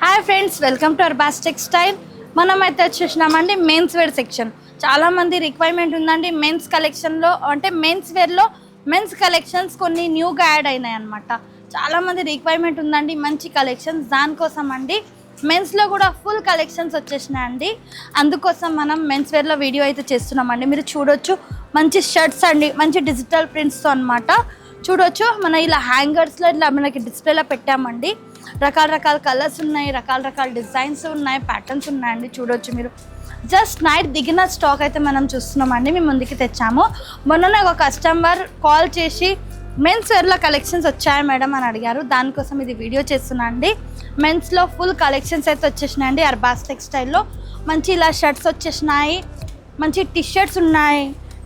Hi friends, welcome to Arbaz textile. మనమైతే వచ్చేసినామండి men's wear section. చాలామంది requirement ఉందండి మెన్స్ కలెక్షన్లో, అంటే మెన్స్ వేర్లో మెన్స్ కలెక్షన్స్ కొన్ని న్యూగా యాడ్ అయినాయి అనమాట. చాలామంది రిక్వైర్మెంట్ ఉందండి మంచి కలెక్షన్స్, దానికోసం అండి మెన్స్లో కూడా ఫుల్ కలెక్షన్స్ వచ్చేసినాయండి. అందుకోసం మనం మెన్స్ వేర్లో వీడియో అయితే చేస్తున్నామండి. మీరు చూడొచ్చు మంచి షర్ట్స్ అండి, మంచి డిజిటల్ ప్రింట్స్తో అనమాట. చూడొచ్చు మన ఇలా హ్యాంగర్స్లో ఇట్లా మనకి డిస్ప్లేలో పెట్టామండి. రకరకాల కలర్స్ ఉన్నాయి, రకరకాల డిజైన్స్ ఉన్నాయి, ప్యాటర్న్స్ ఉన్నాయండి. చూడొచ్చు మీరు. జస్ట్ నైట్ దిగిన స్టాక్ అయితే మనం చూస్తున్నామండి, మేము ముందుకి తెచ్చాము. మొన్ననే ఒక కస్టమర్ కాల్ చేసి మెన్స్ వేర్లో కలెక్షన్స్ వచ్చాయి మేడం అని అడిగారు. దానికోసం ఇది వీడియో చేస్తున్నా అండి. మెన్స్లో ఫుల్ కలెక్షన్స్ అయితే వచ్చేసినాయండి అర్బాస్ టెక్స్టైల్లో. మంచి ఇలా షర్ట్స్ వచ్చేసినాయి, మంచి టీషర్ట్స్ ఉన్నాయి,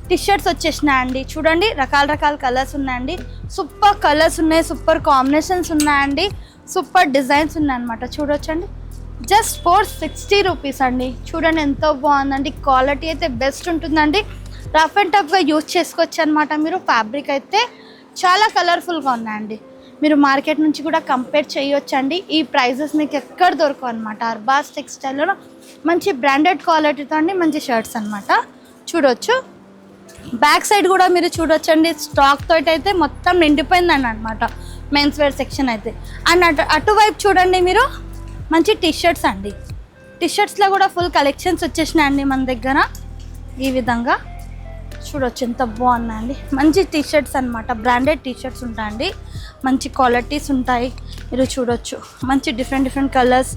టీషర్ట్స్ వచ్చేసినాయండి. చూడండి రకరకాల కలర్స్ ఉన్నాయండి, సూపర్ కలర్స్ ఉన్నాయి, సూపర్ కాంబినేషన్స్ ఉన్నాయండి, సూపర్ డిజైన్స్ ఉన్నాయన్నమాట. చూడొచ్చండి జస్ట్ 460 రూపీస్ అండి. చూడండి ఎంతో బాగుందండి, క్వాలిటీ అయితే బెస్ట్ ఉంటుందండి. రఫ్ అండ్ టఫ్గా యూజ్ చేసుకోవచ్చు అనమాట. మీరు ఫ్యాబ్రిక్ అయితే చాలా కలర్ఫుల్గా ఉన్నాయండి. మీరు మార్కెట్ నుంచి కూడా కంపేర్ చేయొచ్చండి. ఈ ప్రైజెస్ మీకు ఎక్కడ దొరకవు అనమాట. అర్బాస్ టెక్స్టైల్లో మంచి బ్రాండెడ్ క్వాలిటీతో అండి మంచి షర్ట్స్ అనమాట. చూడొచ్చు బ్యాక్ సైడ్ కూడా మీరు చూడొచ్చండి, స్టాక్ తోటి అయితే మొత్తం నిండిపోయిందండి అనమాట మెన్స్ వేర్ సెక్షన్ అయితే. అండ్ అటువైపు చూడండి మీరు మంచి టీషర్ట్స్ అండి. టీషర్ట్స్లో కూడా ఫుల్ కలెక్షన్స్ వచ్చేసినాయండి మన దగ్గర. ఈ విధంగా చూడొచ్చు ఎంత బాగున్నాయండి, మంచి టీషర్ట్స్ అనమాట. బ్రాండెడ్ టీషర్ట్స్ ఉంటాయండి, మంచి క్వాలిటీస్ ఉంటాయి. మీరు చూడొచ్చు మంచి డిఫరెంట్ కలర్స్.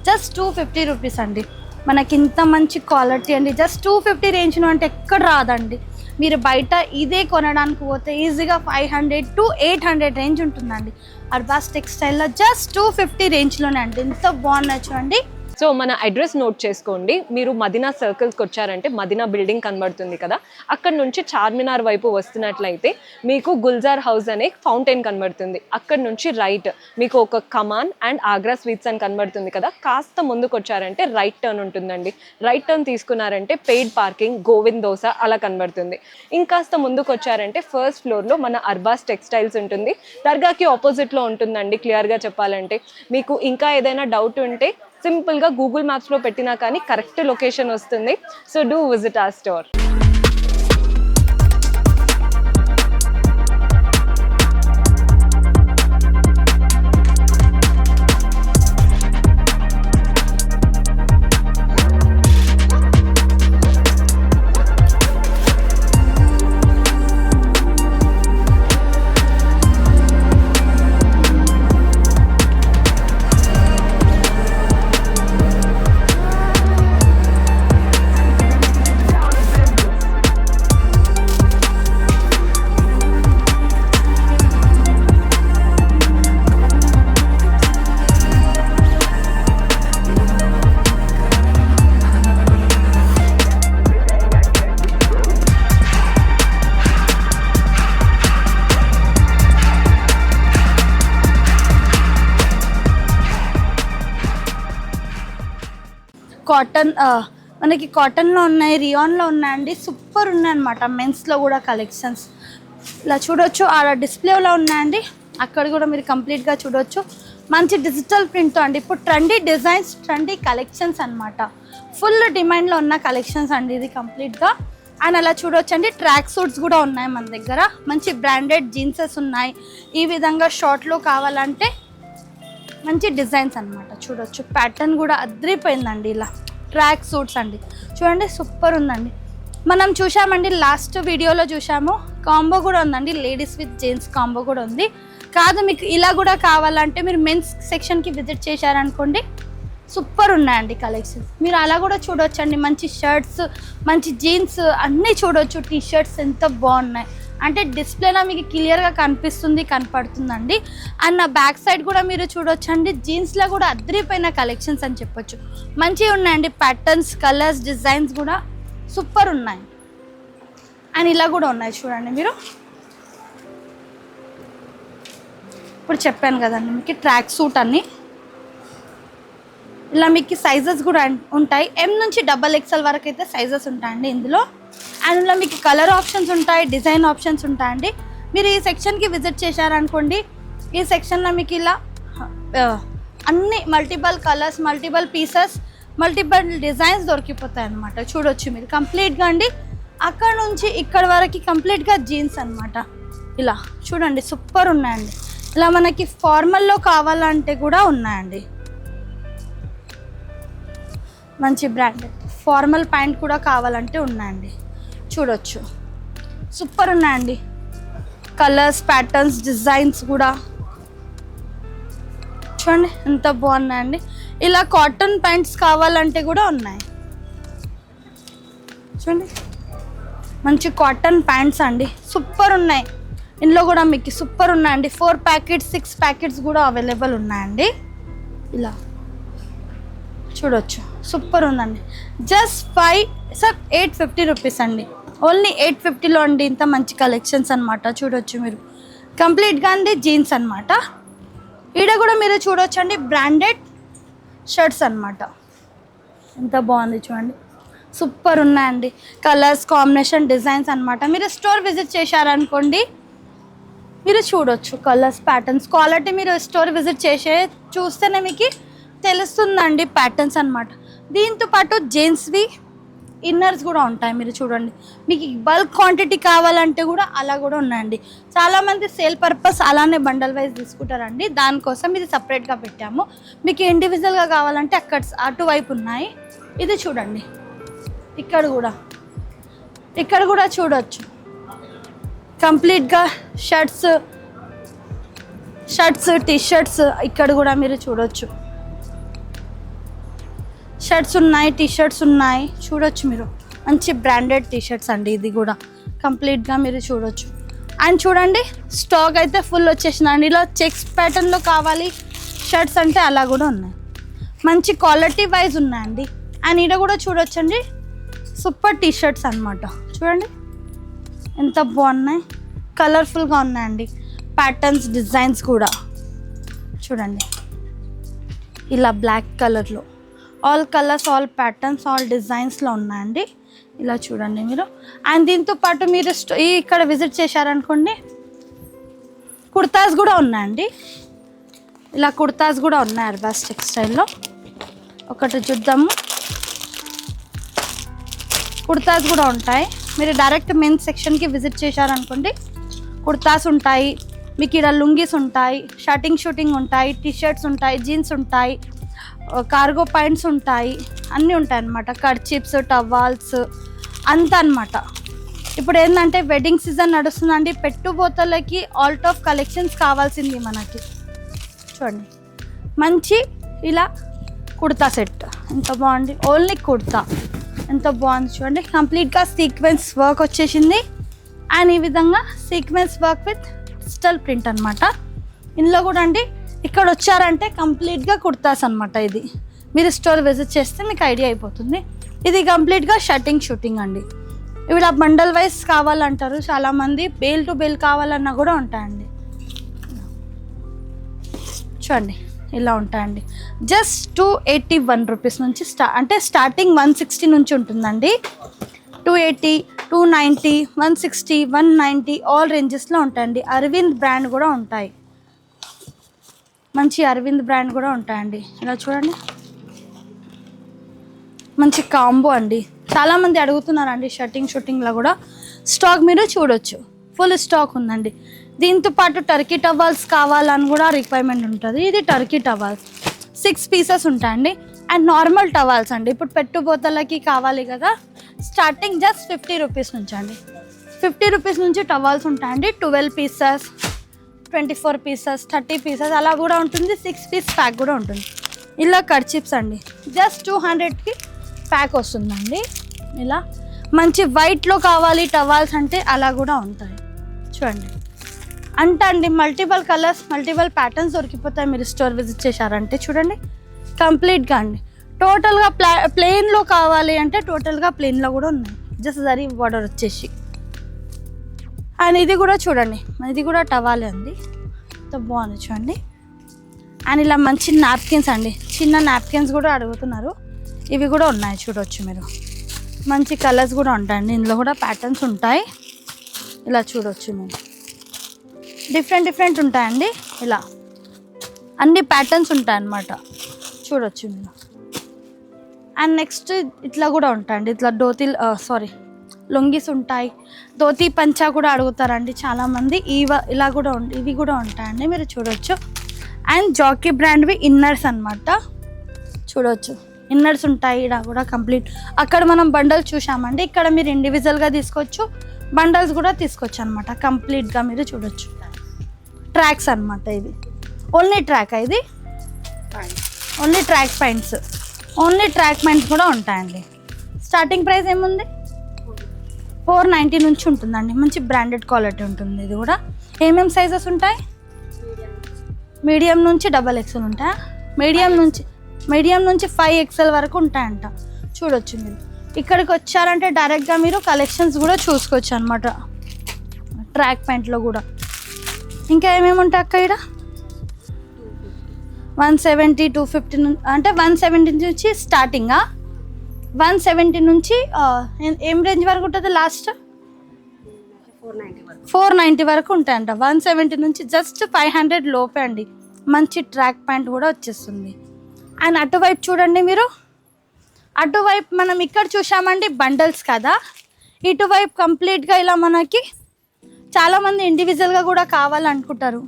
జస్ట్ 250 రూపీస్ అండి. మనకి ఇంత మంచి క్వాలిటీ అండి జస్ట్ 250 రేంజ్లో అంటే ఎక్కడ రాదండి. మీరు బయట ఇదే కొనడానికి పోతే ఈజీగా 500 to 800 రేంజ్ ఉంటుందండి. అర్బాస్ టెక్స్టైల్లో జస్ట్ 250 రేంజ్లోనే అండి. ఎంత బాగున్నాయి చూడండి. సో మన అడ్రస్ నోట్ చేసుకోండి. మీరు మదీనా సర్కిల్స్కి వచ్చారంటే మదీనా బిల్డింగ్ కనబడుతుంది కదా, అక్కడ నుంచి చార్మినార్ వైపు వస్తున్నట్లయితే మీకు గుల్జార్ హౌస్ అనే ఫౌంటైన్ కనబడుతుంది. అక్కడ నుంచి రైట్ మీకు ఒక కమాన్ అండ్ ఆగ్రా స్వీట్స్ అని కనబడుతుంది కదా, కాస్త ముందుకు వచ్చారంటే రైట్ టర్న్ ఉంటుందండి. రైట్ టర్న్ తీసుకున్నారంటే పెయిడ్ పార్కింగ్, గోవింద్ దోస అలా కనబడుతుంది. ఇంకాస్త ముందుకు వచ్చారంటే ఫస్ట్ ఫ్లోర్లో మన అర్బాస్ టెక్స్టైల్స్ ఉంటుంది. దర్గాకి ఆపోజిట్లో ఉంటుందండి. క్లియర్గా చెప్పాలంటే మీకు ఇంకా ఏదైనా డౌట్ ఉంటే సింపుల్గా గూగుల్ మ్యాప్స్లో పెట్టినా కానీ కరెక్ట్ లొకేషన్ వస్తుంది. So do visit our store. Cotton మనకి కాటన్లో ఉన్నాయి, రియాన్లో ఉన్నాయండి. సూపర్ ఉన్నాయన్నమాట. మెన్స్లో కూడా కలెక్షన్స్ ఇలా చూడొచ్చు. ఆ డిస్ప్లేలో ఉన్నాయండి, అక్కడ కూడా మీరు కంప్లీట్గా చూడొచ్చు. మంచి డిజిటల్ ప్రింట్తో అండి. ఇప్పుడు ట్రెండీ డిజైన్స్, ట్రెండీ కలెక్షన్స్ అనమాట. ఫుల్ డిమాండ్లో ఉన్న కలెక్షన్స్ అండి ఇది కంప్లీట్గా. అండ్ అలా చూడొచ్చు అండి, ట్రాక్ సూట్స్ కూడా ఉన్నాయి మన దగ్గర. మంచి బ్రాండెడ్ జీన్సెస్ ఉన్నాయి. ఈ విధంగా షార్ట్లో కావాలంటే మంచి డిజైన్స్ అనమాట. చూడొచ్చు ప్యాటర్న్ కూడా అదిరిపోయిందండి. ఇలా ట్రాక్ సూట్స్ అండి చూడండి, సూపర్ ఉందండి. మనం చూసామండి లాస్ట్ వీడియోలో చూసాము, కాంబో కూడా ఉందండి. లేడీస్ విత్ జెంట్స్ కాంబో కూడా ఉంది. కాదు మీకు ఇలా కూడా కావాలంటే మీరు మెన్స్ సెక్షన్కి విజిట్ చేశారనుకోండి, సూపర్ ఉన్నాయండి కలెక్షన్స్. మీరు అలా కూడా చూడొచ్చండి. మంచి షర్ట్స్, మంచి జీన్స్ అన్నీ చూడొచ్చు. టీ షర్ట్స్ ఎంత బాగున్నాయి అంటే డిస్ప్లేలో మీకు క్లియర్గా కనపడుతుందండి. అండ్ నా బ్యాక్ సైడ్ కూడా మీరు చూడొచ్చండి, జీన్స్లో కూడా అదిరిపోయిన కలెక్షన్స్ అని చెప్పొచ్చు. మంచిగా ఉన్నాయండి. ప్యాటర్న్స్, కలర్స్, డిజైన్స్ కూడా సూపర్ ఉన్నాయి. అండ్ ఇలా కూడా ఉన్నాయి చూడండి మీరు. ఇప్పుడు చెప్పాను కదండి మీకు ట్రాక్ సూట్ అన్నీ. ఇలా మీకు సైజెస్ కూడా ఉంటాయి. M నుంచి XXL వరకు అయితే సైజెస్ ఉంటాయండి ఇందులో. అండ్ ఇలా మీకు కలర్ ఆప్షన్స్ ఉంటాయి, డిజైన్ ఆప్షన్స్ ఉంటాయండి. మీరు ఈ సెక్షన్కి విజిట్ చేశారనుకోండి, ఈ సెక్షన్లో మీకు ఇలా అన్ని multiple colours, multiple pieces, multiple designs దొరికిపోతాయి అన్నమాట. చూడొచ్చు మీరు కంప్లీట్గా అండి. అక్కడ నుంచి ఇక్కడ వరకు కంప్లీట్గా జీన్స్ అన్నమాట. ఇలా చూడండి సూపర్ ఉన్నాయండి. ఇలా మనకి ఫార్మల్లో కావాలంటే కూడా ఉన్నాయండి. మంచి బ్రాండెడ్ ఫార్మల్ ప్యాంట్ కూడా కావాలంటే ఉన్నాయండి. చూడొచ్చు సూపర్ ఉన్నాయండి. కలర్స్, ప్యాటర్న్స్, డిజైన్స్ కూడా చూడండి ఎంత బాగున్నాయండి. ఇలా కాటన్ ప్యాంట్స్ కావాలంటే కూడా ఉన్నాయి. చూడండి మంచి కాటన్ ప్యాంట్స్ అండి, సూపర్ ఉన్నాయి. ఇందులో కూడా మీకు సూపర్ ఉన్నాయండి. 4 ప్యాకెట్స్ 6 ప్యాకెట్స్ కూడా అవైలబుల్ ఉన్నాయండి. ఇలా చూడొచ్చు సూపర్ ఉందండి. జస్ట్ 850 రూపీస్ అండి. ఓన్లీ 850లో అండి. ఇంత మంచి కలెక్షన్స్ అనమాట. చూడొచ్చు మీరు కంప్లీట్గా అండి జీన్స్ అనమాట. ఈడ కూడా మీరు చూడొచ్చు అండి బ్రాండెడ్ షర్ట్స్ అనమాట. ఎంత బాగుంది చూడండి, సూపర్ ఉన్నాయండి. కలర్స్, కాంబినేషన్, డిజైన్స్ అనమాట. మీరు స్టోర్ విజిట్ చేశారనుకోండి, మీరు చూడొచ్చు కలర్స్, ప్యాటర్న్స్, క్వాలిటీ. మీరు స్టోర్ విజిట్ చూస్తేనే మీకు తెలుస్తుందండి ప్యాటర్న్స్ అనమాట. దీంతో పాటు జెంట్స్వి ఇన్నర్స్ కూడా ఉంటాయి. మీరు చూడండి, మీకు బల్క్ క్వాంటిటీ కావాలంటే కూడా అలా కూడా ఉన్నాయండి. చాలామంది సేల్ పర్పస్ అలానే బండల్ వైజ్ తీసుకుంటారండి. దానికోసం ఇది సపరేట్గా పెట్టాము. మీకు ఇండివిజువల్గా కావాలంటే అక్కడ అటువైపు ఉన్నాయి. ఇది చూడండి, ఇక్కడ కూడా చూడొచ్చు కంప్లీట్గా షర్ట్స్, టీషర్ట్స్. ఇక్కడ కూడా మీరు చూడొచ్చు షర్ట్స్ ఉన్నాయి, టీషర్ట్స్ ఉన్నాయి. చూడొచ్చు మీరు మంచి బ్రాండెడ్ టీషర్ట్స్ అండి. ఇది కూడా కంప్లీట్గా మీరు చూడొచ్చు. అండ్ చూడండి స్టాక్ అయితే ఫుల్ వచ్చేసిందండి. ఇలా చెక్స్ ప్యాటర్న్లో కావాలి షర్ట్స్ అంటే అలా కూడా ఉన్నాయి. మంచి క్వాలిటీ వైజ్ ఉన్నాయండి. అండ్ ఇక్కడ కూడా చూడొచ్చండి సూపర్ టీషర్ట్స్ అనమాట. చూడండి ఎంత బాగున్నాయి, కలర్ఫుల్గా ఉన్నాయండి. ప్యాటర్న్స్, డిజైన్స్ కూడా చూడండి. ఇలా బ్లాక్ కలర్లో all colours, all patterns, all డిజైన్స్లో ఉన్నాయండి. ఇలా చూడండి మీరు. అండ్ దీంతో పాటు మీరు ఇక్కడ విజిట్ చేశారనుకోండి, కుర్తాస్ కూడా ఉన్నాయండి. ఇలా కుర్తాస్ కూడా ఉన్నాయి అర్బాస్ టెక్స్టైల్లో. ఒకటి చూద్దాము. కుర్తాస్ కూడా ఉంటాయి. మీరు డైరెక్ట్ మెన్స్ సెక్షన్కి విజిట్ చేశారనుకోండి, కుర్తాస్ ఉంటాయి. మీకు ఇక్కడ లుంగీస్ ఉంటాయి, షూటింగ్ ఉంటాయి, టీషర్ట్స్ ఉంటాయి, జీన్స్ ఉంటాయి, కార్గో ప్యాంట్స్ ఉంటాయి, అన్నీ ఉంటాయి అన్నమాట. కర్చీప్స్, టవాల్స్ అంతా అన్నమాట. ఇప్పుడు ఏంటంటే వెడ్డింగ్ సీజన్ నడుస్తుందండి. పెట్టుబోతలకి ఆల్ట్ ఆఫ్ కలెక్షన్స్ కావాల్సింది మనకి. చూడండి మంచి ఇలా కుర్తా సెట్ ఎంత బాగుంది. ఓన్లీ కుర్తా ఎంత బాగుంది చూడండి. కంప్లీట్గా సీక్వెన్స్ వర్క్ వచ్చేసింది. అండ్ ఈ విధంగా sequence work with digital print అనమాట. ఇందులో కూడా అండి ఇక్కడ వచ్చారంటే కంప్లీట్గా కుర్తాస్ అనమాట. ఇది మీరు స్టోర్ విజిట్ చేస్తే మీకు ఐడియా అయిపోతుంది. ఇది కంప్లీట్గా షూటింగ్ అండి. ఇవి బండల్ వైజ్ కావాలంటారు చాలామంది. బేల్ టు బేల్ కావాలన్నా కూడా ఉంటాయండి. చూడండి ఇలా ఉంటాయండి. జస్ట్ 281 రూపీస్ నుంచి అంటే స్టార్టింగ్ 160 నుంచి ఉంటుందండి. 280, 290, 160, 190 ఆల్ రేంజెస్లో ఉంటాయండి. అరవింద్ బ్రాండ్ కూడా ఉంటాయి. మంచి అరవింద్ బ్రాండ్ కూడా ఉంటాయండి. ఇలా చూడండి మంచి కాంబో అండి. చాలామంది అడుగుతున్నారండి షూటింగ్లో కూడా. స్టాక్ మీరు చూడొచ్చు, ఫుల్ స్టాక్ ఉందండి. దీంతో పాటు టర్కీ టవాల్స్ కావాలని కూడా రిక్వైర్మెంట్ ఉంటుంది. ఇది టర్కీ టవాల్స్ 6 పీసెస్ ఉంటాయండి. అండ్ నార్మల్ టవాల్స్ అండి. ఇప్పుడు పెట్టుబోతలకి కావాలి కదా, స్టార్టింగ్ జస్ట్ 50 రూపీస్ నుంచి అండి. 50 రూపీస్ నుంచి టవాల్స్ ఉంటాయండి. 12 పీసెస్, 24 పీసెస్, 30 పీసెస్ అలా కూడా ఉంటుంది. 6 పీస్ ప్యాక్ కూడా ఉంటుంది. ఇలా కర్చిప్స్ అండి. జస్ట్ 200కి ప్యాక్ వస్తుందండి. ఇలా మంచి వైట్లో కావాలి టవాల్స్ అంటే అలా కూడా ఉంటాయి. చూడండి అండి మల్టిపుల్ కలర్స్, మల్టిపుల్ ప్యాటర్న్స్ దొరికిపోతాయి మీరు స్టోర్ విజిట్ చేశారంటే. చూడండి కంప్లీట్గా అండి. టోటల్గా ప్లెయిన్లో కావాలి అంటే టోటల్గా ప్లెయిన్లో కూడా ఉన్నాయి. జస్ట్ జరీ బార్డర్ వచ్చేసి. అండ్ ఇది కూడా చూడండి, ఇది కూడా టవాలే అండి. ఎంత బాగుంది చూడండి. అండ్ ఇలా మంచి నాప్కిన్స్ అండి. చిన్న నాప్కిన్స్ కూడా అడుగుతున్నారు. ఇవి కూడా ఉన్నాయి చూడవచ్చు మీరు. మంచి కలర్స్ కూడా ఉంటాయండి. ఇందులో కూడా ప్యాటర్న్స్ ఉంటాయి. ఇలా చూడవచ్చు మీరు. డిఫరెంట్ ఉంటాయండి ఇలా. అన్ని ప్యాటర్న్స్ ఉంటాయి అన్నమాట, చూడొచ్చు మీరు. అండ్ నెక్స్ట్ ఇట్లా కూడా ఉంటాయండి, ఇట్లా లొంగిస్ ఉంటాయి, ధోతి పంచా కూడా అడుగుతారండి చాలామంది. ఇలా కూడా ఇవి కూడా ఉంటాయండి, మీరు చూడొచ్చు. అండ్ జాకీ బ్రాండ్వి ఇన్నర్స్ అన్నమాట, చూడొచ్చు. ఇన్నర్స్ ఉంటాయి ఇక్కడ కూడా కంప్లీట్. అక్కడ మనం బండల్స్ చూసామండి, ఇక్కడ మీరు ఇండివిజువల్గా తీసుకోవచ్చు, బండల్స్ కూడా తీసుకోవచ్చు అనమాట. కంప్లీట్గా మీరు చూడొచ్చు. ట్రాక్స్ అనమాట, ఇది ఓన్లీ ట్రాక్, ఇది only track pants, only track pants కూడా ఉంటాయండి. స్టార్టింగ్ ప్రైస్ ఏముంది? 490 నుంచి ఉంటుందండి, మంచి బ్రాండెడ్ క్వాలిటీ ఉంటుంది. ఇది కూడా ఏమేమి సైజెస్ ఉంటాయి? మీడియం నుంచి XXL ఉంటాయా? మీడియం నుంచి 5XL వరకు ఉంటాయంట, చూడొచ్చు మీరు. ఇక్కడికి వచ్చారంటే డైరెక్ట్గా మీరు కలెక్షన్స్ కూడా చూసుకోవచ్చు అనమాట, ట్రాక్ ప్యాంట్లో కూడా. ఇంకా ఏమేమి ఉంటాయి అక్క ఇక్కడ? 170, 250 అంటే 170 నుంచి స్టార్టింగా? 170 నుంచి ఏం రేంజ్ వరకు ఉంటుంది లాస్ట్? 490 వరకు ఉంటాయంట. 170 నుంచి జస్ట్ 500 లోపే అండి, మంచి ట్రాక్ ప్యాంట్ కూడా వచ్చేస్తుంది. అండ్ అటువైపు చూడండి మీరు, అటువైపు మనం ఇక్కడ చూసామండి బండల్స్ కదా, ఇటువైపు కంప్లీట్గా ఇలా మనకి చాలామంది ఇండివిజువల్గా కూడా కావాలనుకుంటారు,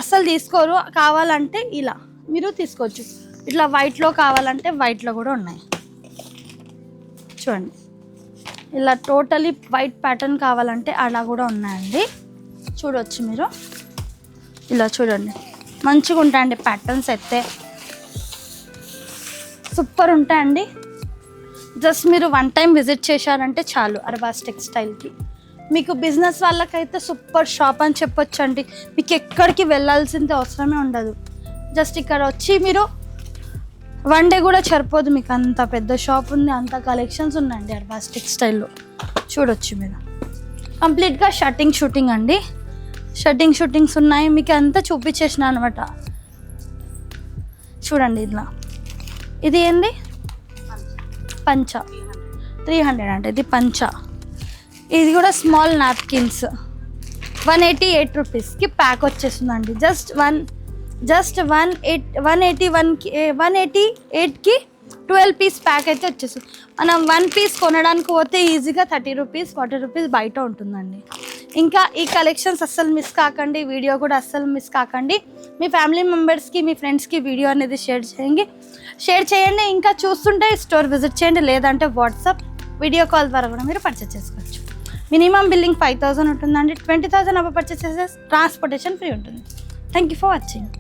అస్సలు తీసుకోరు. కావాలంటే ఇలా మీరు తీసుకోవచ్చు, ఇట్లా వైట్లో కావాలంటే వైట్లో కూడా ఉన్నాయి చూడండి. ఇలా టోటలీ వైట్ ప్యాటర్న్ కావాలంటే అలా కూడా ఉన్నాయండి, చూడవచ్చు మీరు. ఇలా చూడండి, మంచిగా ఉంటాయండి ప్యాటర్న్స్ అయితే, సూపర్ ఉంటాయండి. జస్ట్ మీరు వన్ టైం విజిట్ చేశారంటే చాలు అర్బాస్ టెక్స్టైల్కి. మీకు బిజినెస్ వాళ్ళకైతే సూపర్ షాప్ అని చెప్పొచ్చండి, మీకు ఎక్కడికి వెళ్ళాల్సింది అవసరమే ఉండదు. జస్ట్ ఇక్కడ వచ్చి మీరు వన్ డే కూడా సరిపోదు, మీకు అంత పెద్ద షాప్ ఉంది, అంత కలెక్షన్స్ ఉన్నాయండి అర్బాస్ టెక్స్టైల్లో, చూడొచ్చు మీరు. కంప్లీట్గా షూటింగ్ అండి, షూటింగ్స్ ఉన్నాయి, మీకు అంతా చూపించేసిన అనమాట. చూడండి ఇలా, ఇది ఏంది? పంచ 300 అంటే ఇది పంచ. ఇది కూడా స్మాల్ నాప్కిన్స్ 188 రూపీస్కి ప్యాక్ వచ్చేస్తుందండి. జస్ట్ 188కి 12 పీస్ ప్యాక్ అయితే వచ్చేస్తుంది. మనం 1 పీస్ కొనడానికి పోతే ఈజీగా 30 రూపీస్ 40 రూపీస్ బయట ఉంటుందండి. ఇంకా ఈ కలెక్షన్స్ అస్సలు మిస్ కాకండి, వీడియో కూడా అస్సలు మిస్ కాకండి. మీ ఫ్యామిలీ మెంబర్స్కి, మీ ఫ్రెండ్స్కి వీడియో అనేది షేర్ చేయండి. ఇంకా చూస్తుంటే స్టోర్ విజిట్ చేయండి, లేదంటే వాట్సాప్ వీడియో కాల్ ద్వారా కూడా మీరు పర్చేస్ చేసుకోవచ్చు. మినిమం బిల్లింగ్ 5000 ఉంటుందండి. 20,000 అబవ్ పర్చేస్ చేసే ట్రాన్స్పోర్టేషన్ ఫ్రీ ఉంటుంది. Thank you for watching.